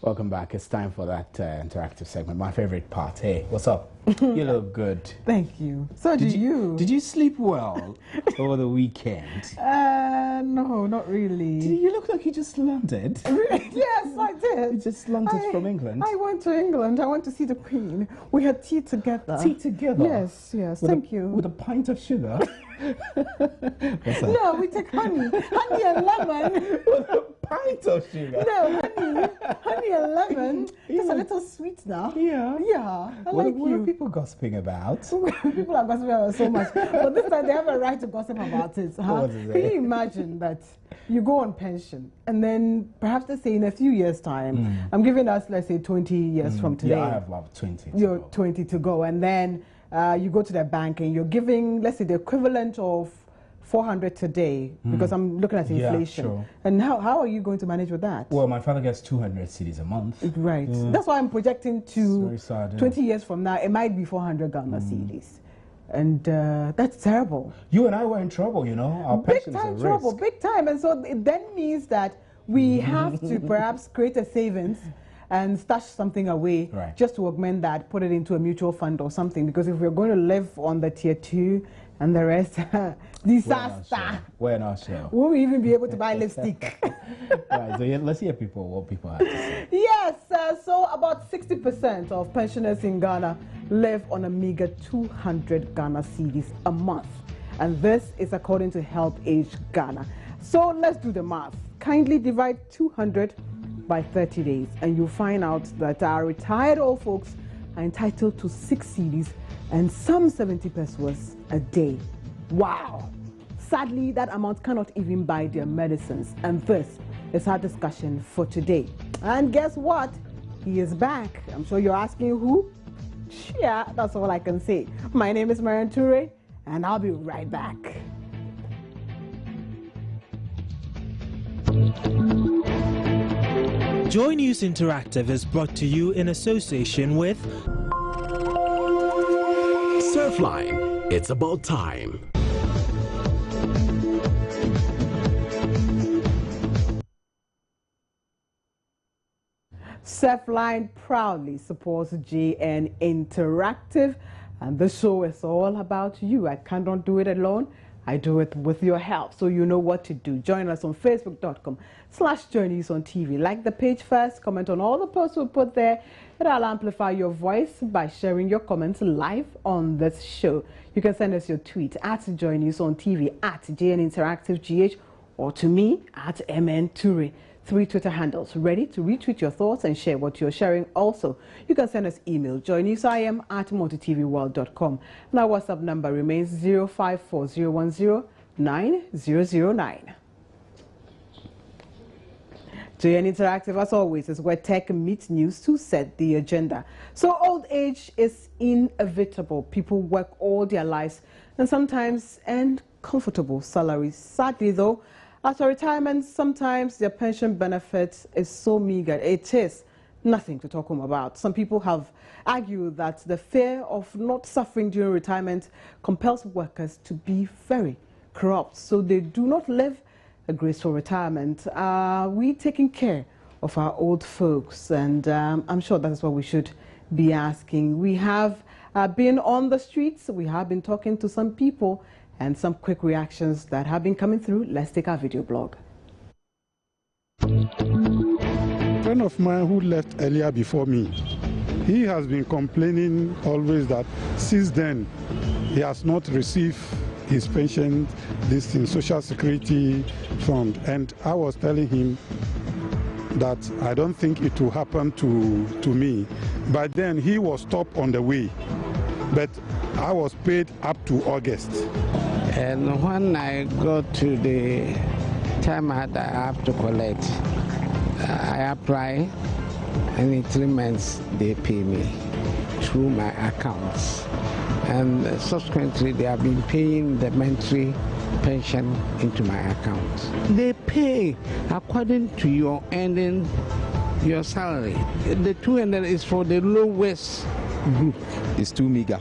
Welcome back. It's time for that interactive segment, my favorite part. Hey, what's up? You look good. Thank you. So did you. Did you sleep well over the weekend? No, not really. You look like you just landed. Yes, I did. You just landed from England. I went to England. I went to see the Queen. We had tea together. Tea together? Yes. Thank you. With a pint of sugar? No, we take honey and lemon. With a pint of sugar? No, honey and lemon. It's a little sweet now. Yeah. What are people gossiping about? People are gossiping about so much, but this time they have a right to gossip about it. Huh? Can you imagine that you go on pension and then perhaps let's say in a few years' time, I'm giving us let's say 20 years from today. Yeah, I have about 20. You're 20 to go, and then you go to the bank and you're giving let's say the equivalent of 400 today because I'm looking at inflation. Yeah, sure. And how are you going to manage with that? Well, my father gets 200 cedis a month. Right. That's why I'm projecting to very sad, yeah. 20 years from now, it might be 400 Ghana cedis. And that's terrible. You and I were in trouble, you know. Our pensions are trouble, big time. And so it then means that we have to perhaps create a savings and stash something away just to augment that, put it into a mutual fund or something. Because if we're going to live on the tier 2 and the rest, disaster. We're not sure. Will we even be able to buy lipstick? Right, so let's hear what people have to say. Yes, so about 60% of pensioners in Ghana live on a meager 200 Ghana cedis a month. And this is according to HelpAge Ghana. So let's do the math. Kindly divide 200 by 30 days and you'll find out that our retired old folks are entitled to 6 cedis and some 70 pesos a day. Wow! Sadly, that amount cannot even buy their medicines. And this is our discussion for today. And guess what? He is back. I'm sure you're asking who? Yeah, that's all I can say. My name is Barima Osei Asare, and I'll be right back. Joy News Interactive is brought to you in association with Surfline. It's about time. Surfline proudly supports JN Interactive, and the show is all about you. I cannot do it alone. I do it with your help, so you know what to do. Join us on facebook.com/joynews-on-TV. Like the page first, comment on all the posts we put there, and I'll amplify your voice by sharing your comments live on this show. You can send us your tweet at joynews-on-TV, at JN Interactive GH, or to me at MN Ture. 3 Twitter handles ready to retweet your thoughts and share what you're sharing. Also, you can send us email joynewsim@multitvworld.com, and our WhatsApp number remains 0540109009. JN Interactive, as always, is where tech meets news to set the agenda. So old age is inevitable. People work all their lives and sometimes earn comfortable salaries. Sadly, though, after retirement, sometimes their pension benefit is so meager. It is nothing to talk home about. Some people have argued that the fear of not suffering during retirement compels workers to be very corrupt, so they do not live a graceful retirement. Are we taking care of our old folks? And I'm sure that is what we should be asking. We have been on the streets. We have been talking to some people, and some quick reactions that have been coming through. Let's take our video blog. A friend of mine who left earlier before me, he has been complaining always that since then he has not received his pension, this in Social Security Fund. And I was telling him that I don't think it will happen to me. But then he was stopped on the way. But I was paid up to August. And when I go to the time I have to collect, I apply, and in 3 months they pay me through my accounts. And subsequently they have been paying the monthly pension into my account. They pay according to your earning, your salary. The 200 is for the lowest group. It's too meager.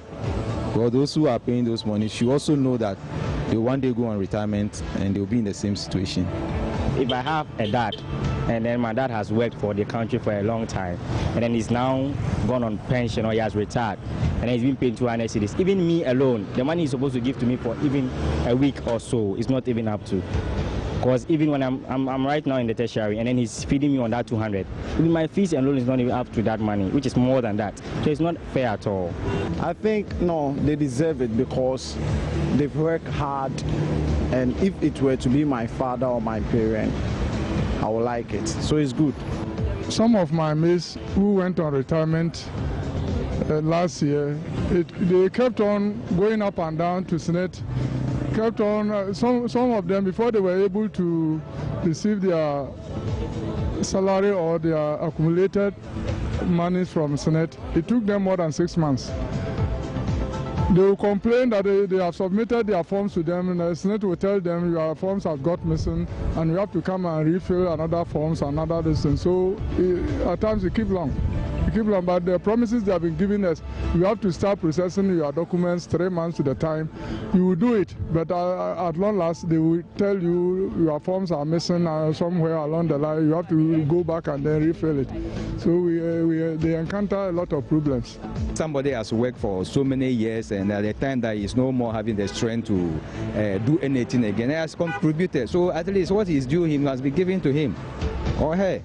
Well, those who are paying those money should also know that they will one day go on retirement and they'll be in the same situation. if I have a dad, and then my dad has worked for the country for a long time, and then he's now gone on pension or he has retired, and he's been paid 200 cedis. Even me alone, the money he's supposed to give to me for even a week or so is not even up to. Because even when I'm right now in the tertiary, and then he's feeding me on that 200, even my fees and loan is not even up to that money, which is more than that. So it's not fair at all. I think, no, they deserve it because they've worked hard, and if it were to be my father or my parent, I would like it. So it's good. Some of my mates who went on retirement last year, they kept on going up and down to Senate. Kept on, some of them, before they were able to receive their salary or their accumulated monies from Senate, it took them more than 6 months. They will complain that they have submitted their forms to them, and the Senate will tell them your forms have got missing and you have to come and refill another forms, another distance. So at times it keeps long. But the promises they have been giving us, you have to start processing your documents 3 months to the time. You will do it, but at long last, they will tell you your forms are missing somewhere along the line. You have to go back and then refill it. So they encounter a lot of problems. Somebody has worked for so many years, and at the time that he's no more having the strength to do anything again, he has contributed. So at least what is due him must be given to him or her.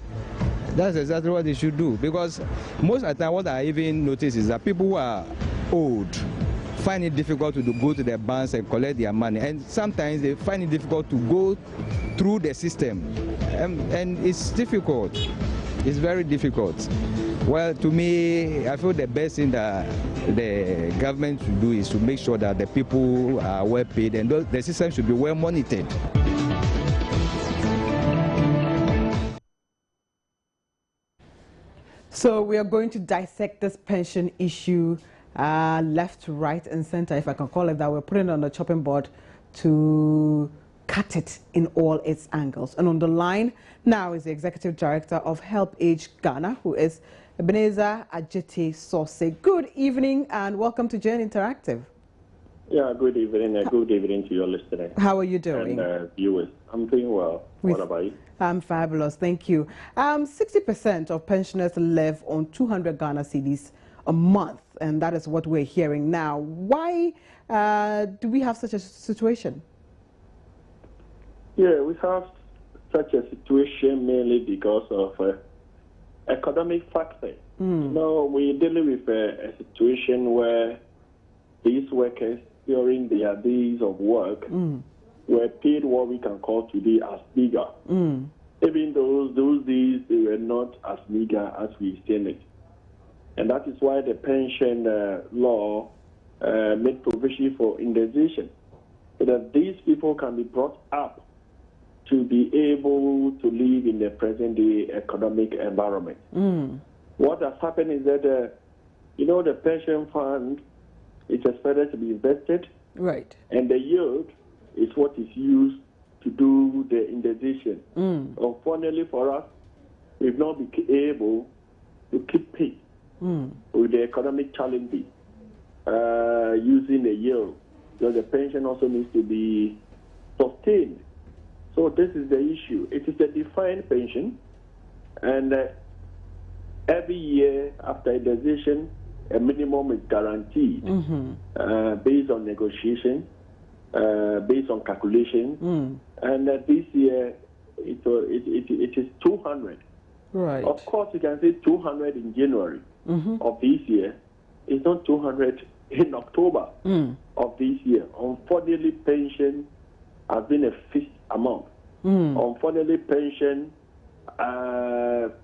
That's exactly what they should do, because most of the time what I even notice is that people who are old find it difficult to go to their banks and collect their money, and sometimes they find it difficult to go through the system, and it's difficult. It's very difficult. Well, to me, I feel the best thing that the government should do is to make sure that the people are well paid, and the system should be well monitored. So we are going to dissect this pension issue left, right, and center, if I can call it that. We're putting it on the chopping board to cut it in all its angles. And on the line now is the Executive Director of HelpAge Ghana, who is Ebenezer Ajete Sose. Good evening and welcome to Journey Interactive. Yeah, good evening and good evening to your listeners. How are you doing? And viewers. I'm doing well. What about you? I'm fabulous, thank you. 60% of pensioners live on 200 Ghana cedis a month, and that is what we're hearing now. Why do we have such a situation? Yeah, we have such a situation mainly because of economic factors. Now, we're dealing with a situation where these workers, during their days of work, were paid what we can call today as meager. Even those days, they were not as meager as we've seen it. And that is why the pension law made provision for indexation, so that these people can be brought up to be able to live in the present-day economic environment. What has happened is that, the pension fund is expected to be invested, right? And the yield is what is used to do the indexation. Unfortunately for us, we've not been able to keep pace with the economic challenges using the yield. So the pension also needs to be sustained. So this is the issue. It is a defined pension, and every year after indexation, a minimum is guaranteed based on negotiation, based on calculation, and this year it is 200. Right. Of course, you can say 200 in January of this year. It's not 200 in October of this year. Unfortunately, pension has been a fixed amount. Unfortunately, pension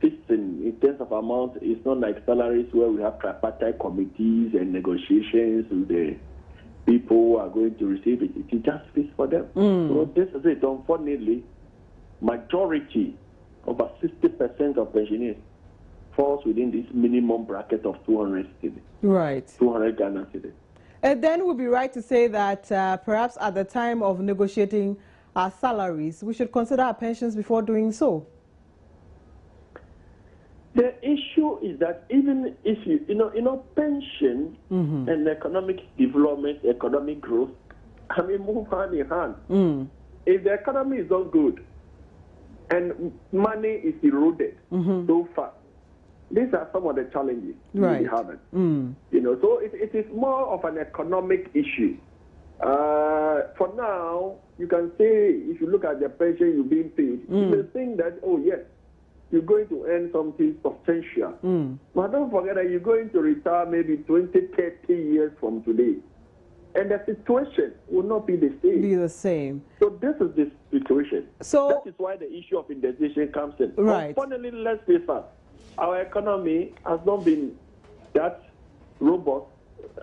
fixing in terms of amount is not like salaries where we have tripartite committees and negotiations with the people who are going to receive it. It is just fixed for them. So this is it. Unfortunately, majority, over 60% of pensioners falls within this minimum bracket of 200 cedis. Right. 200 Ghana cedis. And then it would be right to say that perhaps at the time of negotiating our salaries, we should consider our pensions before doing so. The issue is that even if pension and economic development, economic growth, move hand in hand. If the economy is not good, and money is eroded so fast. These are some of the challenges we have. You know, so it is more of an economic issue. For now, you can say if you look at the pension you're being paid, you may think that, oh yes, you're going to earn something substantial. But don't forget that you're going to retire maybe 20, 30 years from today. And the situation will not be the same. So this is the situation. So that is why the issue of indexation comes in. Unfortunately, let's face it, our economy has not been that robust,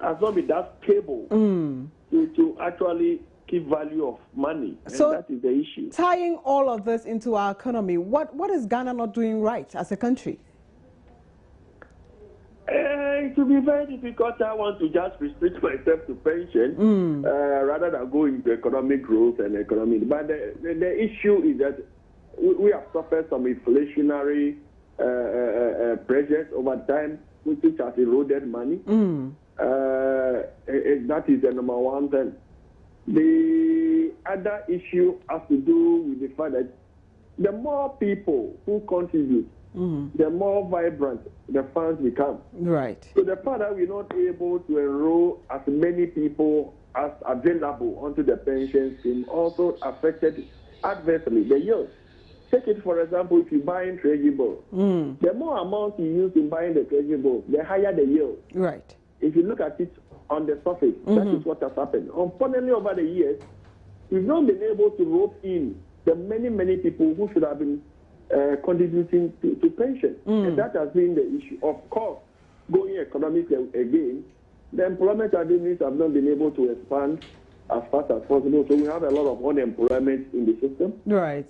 has not been that stable to actually keep value of money. And so that is the issue. Tying all of this into our economy, what is Ghana not doing right as a country? It will be very difficult. I want to just restrict myself to pension rather than go into economic growth and economic. But the issue is that we have suffered some inflationary pressures over time, which has eroded money. That is the number one thing. The other issue has to do with the fact that the more people who contribute, the more vibrant the funds become. So the fact that we're not able to enroll as many people as available onto the pension scheme also affected adversely the yield. Take it, for example, if you buy in treasury bills, the more amount you use in buying the treasury bills, the higher the yield. If you look at it on the surface, that is what has happened. Unfortunately, over the years, we've not been able to rope in the many people who should have been contributing to pension. And that has been the issue. Of course, going economic again, the employment avenues have not been able to expand as fast as possible. So we have a lot of unemployment in the system.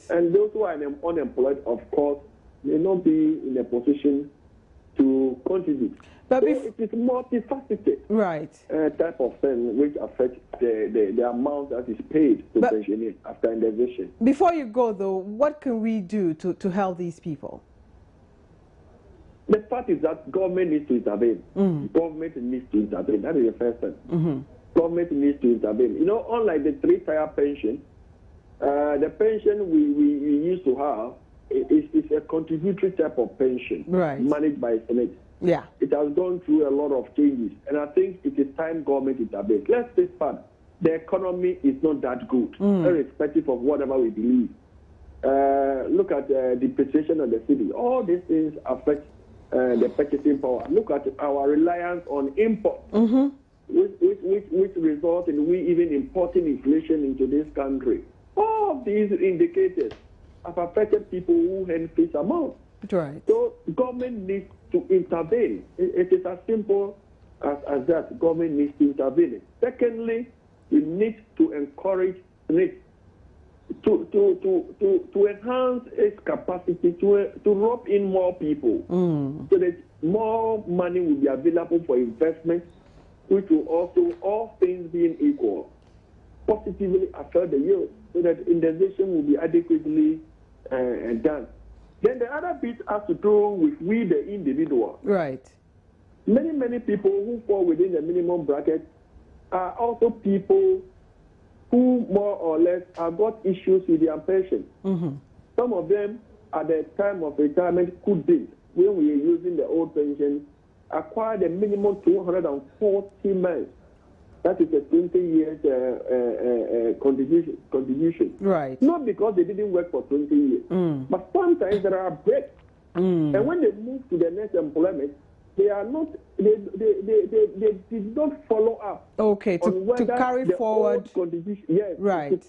And those who are unemployed, of course, may not be in a position to contribute. But so it is multifaceted type of thing which affects the amount that is paid to pensioners after indexation. Before you go, though, what can we do to help these people? The fact is that government needs to intervene. Government needs to intervene. That is the first thing. Government needs to intervene. You know, unlike the 3-tier pension, the pension we used to have is a contributory type of pension managed by Senate. It has gone through a lot of changes, and I think it is time government intervenes. Let's face fact, the economy is not that good, irrespective of whatever we believe. Look at the depreciation of the city. All these things affect the purchasing power. Look at our reliance on import, which results in we even importing inflation into this country. All of these indicators have affected people who earn fixed amounts. So government needs to intervene. It is as simple as that. Government needs to intervene. Secondly, we need to encourage it to enhance its capacity to rope in more people, so that more money will be available for investment, which will also, all things being equal, positively affect the yield, so that indexation will be adequately done. Then the other bit has to do with we, the individual. Many people who fall within the minimum bracket are also people who more or less have got issues with their pension. Some of them, at the time of retirement, could be, when we were using the old pension, acquired a minimum 240 months. That is a 20 years contribution. Not because they didn't work for 20 years, but sometimes there are breaks. And when they move to the next employment, they are not. They did not follow up. To carry forward. To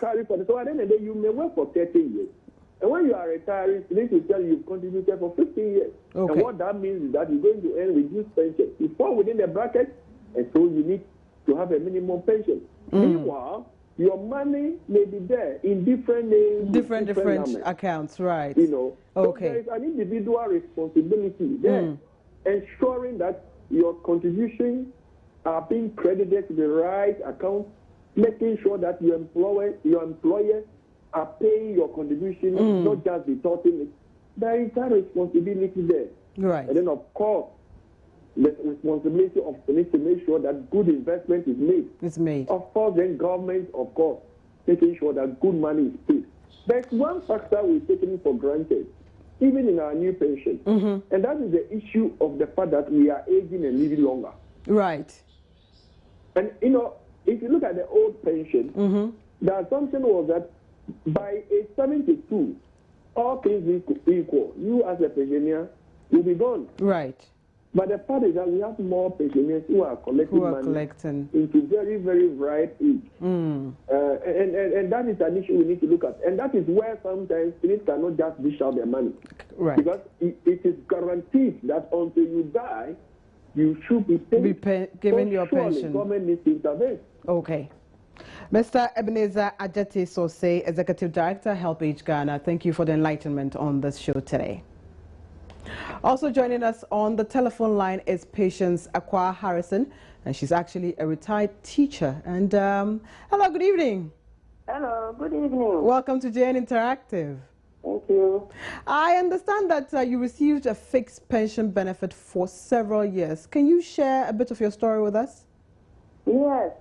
carry forward. So at the end of the day, you may work for 30 years. And when you are retiring, you need to tell you've contributed for 15 years. And what that means is that you're going to earn reduced pension. You fall within the bracket, and so you need to have a minimum pension. Meanwhile, your money may be there in different names, different accounts, You know, so there is an individual responsibility there, ensuring that your contributions are being credited to the right account, making sure that your employers are paying your contribution, not just deducting it. There is that responsibility there. And then, of course, the responsibility of need to make sure that good investment is made. Of course, then government, of course, making sure that good money is paid. There's one factor we're taking for granted, even in our new pension, and that is the issue of the fact that we are aging and living longer. Right. And, you know, if you look at the old pension, the assumption was that by age 72, all things equal, you as a pensioner will be gone. Right. But the fact is that we have more pensioners who are collecting money into very, very ripe age. And that is an issue we need to look at. And that is where sometimes people cannot just dish out their money. Right. Because it is guaranteed that until you die, you should be paid. Given your pension. Government needs to intervene. Okay. Mr. Ebenezer Ajate Sosei, Executive Director, HelpAge Ghana, thank you for the enlightenment on this show today. Also joining us on the telephone line is Patience Akwa Harrison, and she's actually a retired teacher. And hello, good evening. Hello, good evening. Welcome to JN Interactive. Thank you. I understand that you received a fixed pension benefit for several years. Can you share a bit of your story with us? Yes,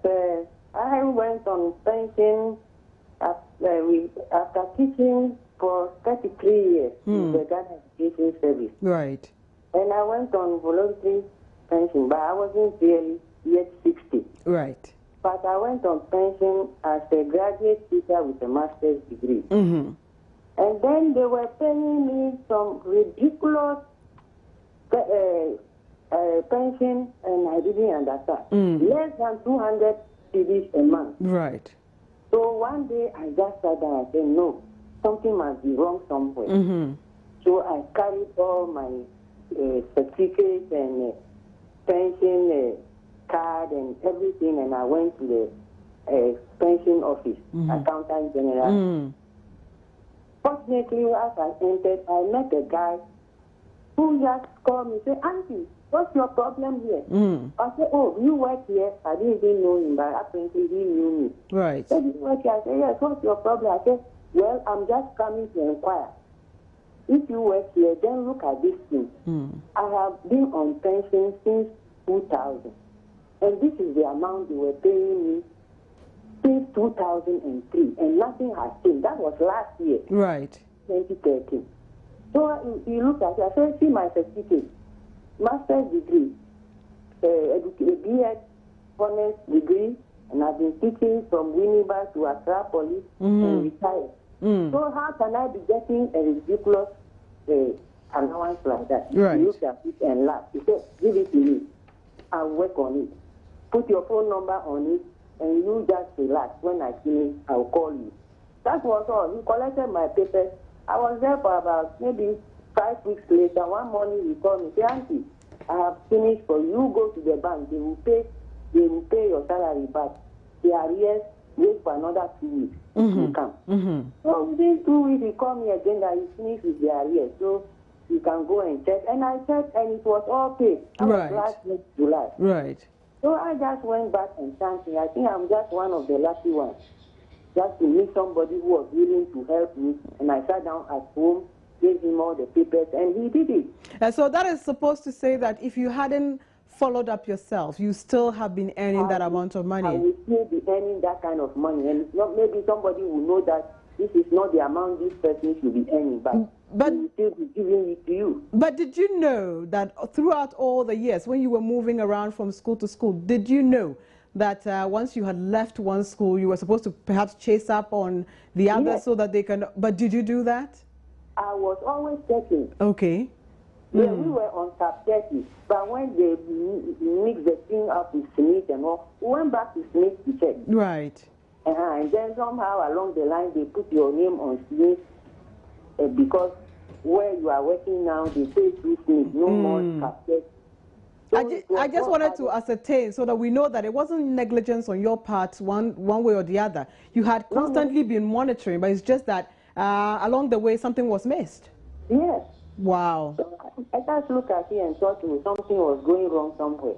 I went on pension after teaching for 33 years in the Ghana Education Service. Right. And I went on voluntary pension, but I wasn't really yet 60. Right. But I went on pension as a graduate teacher with a master's degree. And then they were paying me some ridiculous pension, and I didn't understand. Less than 200 cedis a month. Right. So one day I just sat down and said, no, something must be wrong somewhere. So I carried all my certificates and pension card and everything, and I went to the pension office, accountant general. Fortunately, as I entered, I met a guy who just called me and said, Auntie, what's your problem here? I said, oh, you work here? I didn't even know him, but apparently he knew me. Right. So you work here? I said, yes, what's your problem? I said, well, I'm just coming to inquire. If you work here, then look at this thing. I have been on pension since 2000. And this is the amount they were paying me since 2003. And nothing has changed. That was last year. Right. 2013. So he looked at it. I said, see my certificate. Master's degree, a B.Ed. honors degree, and I've been teaching from Winnipeg to Accra Police and retired. So how can I be getting a ridiculous allowance like that? Right. He looked at it and laughed. He said, give it to me. I'll work on it. Put your phone number on it, and you just relax. When I finish, I'll call you. That was all. He collected my papers. I was there for about maybe 5 weeks later. One morning he called me, say, Auntie, I have finished for you. Go to the bank. They will pay your salary back. The arrears, wait for another 2 weeks. You come. So within 2 weeks he called me again that he finished with the arrears. So you can go and check. And I checked and it was all paid. That was last week, July. Right. So I just went back and thanked him. I think I'm just one of the lucky ones. Just to meet somebody who was willing to help me. And I sat down at home, gave him all the papers, and he did it. And so that is supposed to say that if you hadn't followed up yourself, you still have been earning that amount of money. I will still be earning that kind of money. And it's not, maybe somebody will know that this is not the amount this person should be earning, but he will still be giving it to you. But did you know that throughout all the years, when you were moving around from school to school, did you know that once you had left one school, you were supposed to perhaps chase up on the other so that they can... But did you do that? I was always checking. Okay. Yeah, we were on top 30, but when they mixed the thing up with Smith and all, we went back to Smith to check. Right. And then somehow along the line, they put your name on Smith because where you are working now, they say through Smith, no more top 30. So I just wanted to ascertain so that we know that it wasn't negligence on your part one way or the other. You had constantly been monitoring, but it's just that along the way something was missed. Yes. Wow. So I just looked at it and thought something was going wrong somewhere.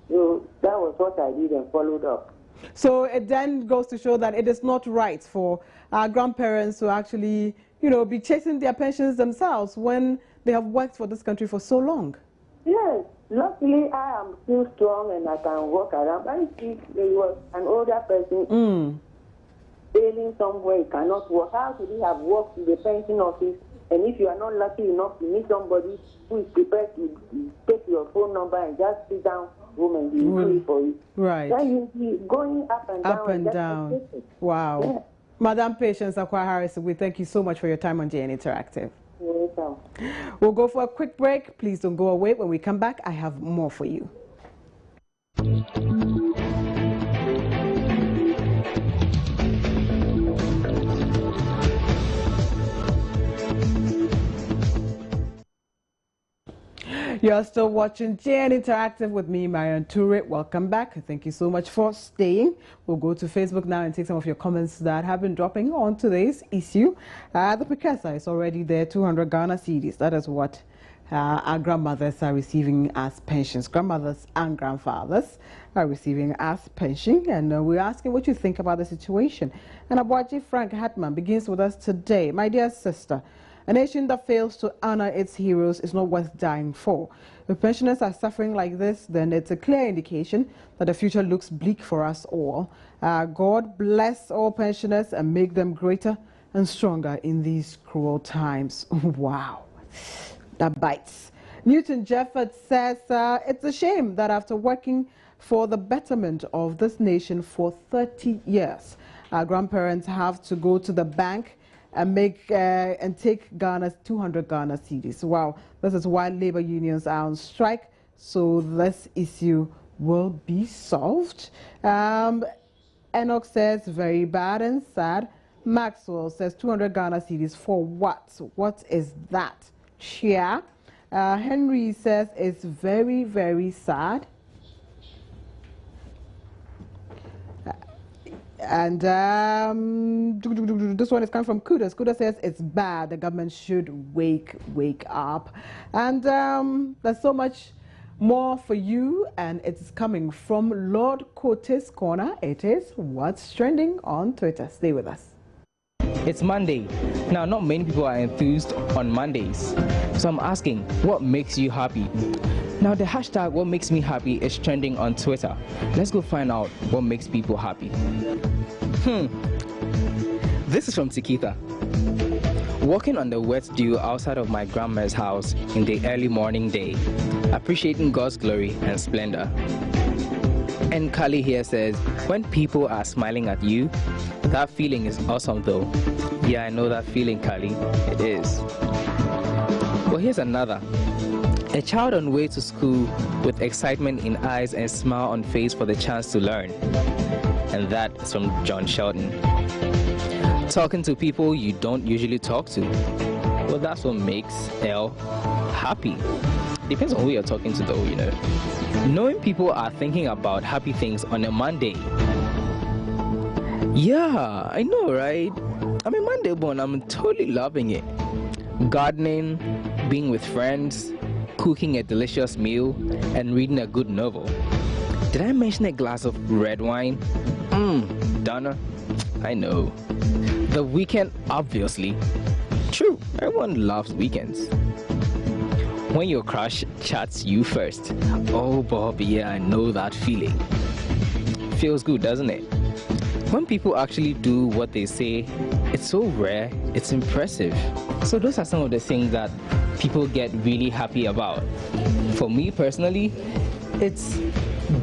So that was what I did and followed up. So it then goes to show that it is not right for our grandparents to actually, be chasing their pensions themselves when they have worked for this country for so long. Yes. Luckily, I am still strong and I can walk around. I see there was an older person. failing somewhere, you cannot work. How could he have worked in the pension office? And if you are not lucky enough to meet somebody who is prepared to take your phone number and just sit down home and he will do it for you. Right. Then you be going up and down. Up and down. Wow. Yeah. Madam Patience Akwa Harris, we thank you so much for your time on JN Interactive. You're welcome. We'll go for a quick break. Please don't go away. When we come back, I have more for you. You're still watching JN Interactive with me, Marian Toure. Welcome back. Thank you so much for staying. We'll go to Facebook now and take some of your comments that have been dropping on today's issue. The precursor is already there, 200 Ghana cedis. That is what our grandmothers are receiving as pensions. Grandmothers and grandfathers are receiving as pension. And we're asking what you think about the situation. And Abuaji Frank Hartman begins with us today. My dear sister, a nation that fails to honor its heroes is not worth dying for. If pensioners are suffering like this, then it's a clear indication that the future looks bleak for us all. God bless all pensioners and make them greater and stronger in these cruel times. Wow, that bites. Newton Jefford says, it's a shame that after working for the betterment of this nation for 30 years, our grandparents have to go to the bank and take Ghana's 200 Ghana cedis. Wow, this is why labor unions are on strike, so this issue will be solved. Enoch says very bad and sad. Maxwell says 200 Ghana cedis for what? What is that? Chia. Henry says it's very, very sad. And this one is coming from Kudos. Kudos says it's bad. The government should wake up. And there's so much more for you, and it's coming from Lord Cote's Corner. It is What's Trending on Twitter. Stay with us. It's Monday. Now, not many people are enthused on Mondays. So I'm asking, what makes you happy? Now, the hashtag what makes me happy is trending on Twitter. Let's go find out what makes people happy. This is from Tikita. Walking on the wet dew outside of my grandma's house in the early morning day, appreciating God's glory and splendor. And Kali here says, when people are smiling at you, that feeling is awesome though. Yeah, I know that feeling, Kali. It is. Well, here's another. A child on way to school with excitement in eyes and smile on face for the chance to learn. And that is from John Sheldon. Talking to people you don't usually talk to. Well, that's what makes L happy. Depends on who you're talking to though, you know. Knowing people are thinking about happy things on a Monday. Yeah, I know, right? I'm a Monday born, I'm totally loving it. Gardening, being with friends, cooking a delicious meal, and reading a good novel. Did I mention a glass of red wine? Donna, I know. The weekend, obviously. True, everyone loves weekends. When your crush chats you first. Oh, Bob, yeah, I know that feeling. Feels good, doesn't it? When people actually do what they say, it's so rare, it's impressive. So those are some of the things that people get really happy about. For me personally, it's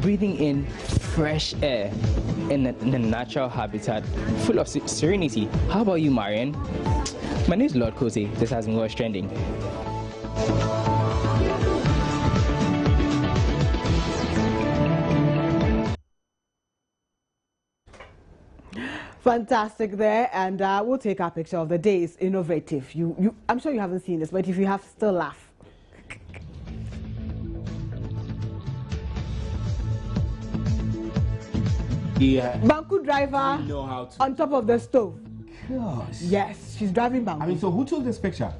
breathing in fresh air in a natural habitat full of serenity. How about you, Marian? My name is Lord Kote. This has been What's Trending. Fantastic there, and we'll take our picture of the day. It's innovative. I'm sure you haven't seen this, but if you have, still laugh. Yeah. Banku driver know how to on top of the stove. Gosh. Yes, she's driving Banku. I mean, so who took this picture?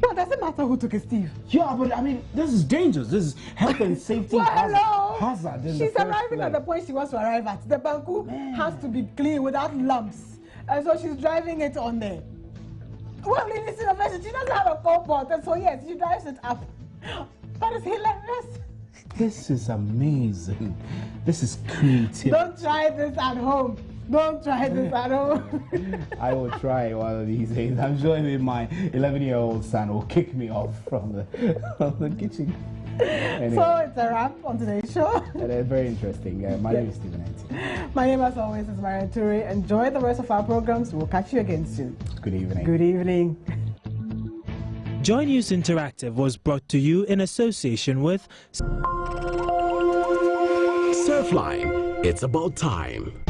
Well, doesn't matter who took it, Steve. Yeah, but I mean, this is dangerous. This is health and safety hazard. She's arriving at the point she wants to arrive at. The Banku has to be clean without lumps. And so she's driving it on there. Well, in this innovation, she doesn't have a compound, and so yes, she drives it up. But it's hilarious. This is amazing. This is creative. Don't try this at home. Don't try this at all. I will try one of these days. I'm sure my 11-year-old son will kick me off from the kitchen. Anyway. So it's a wrap on today's show. Very interesting. My name is Stephen Enti. My name, as always, is Marian Ture. Enjoy the rest of our programs. We'll catch you again soon. Good evening. Good evening. Joy News Interactive was brought to you in association with Surfline, it's about time.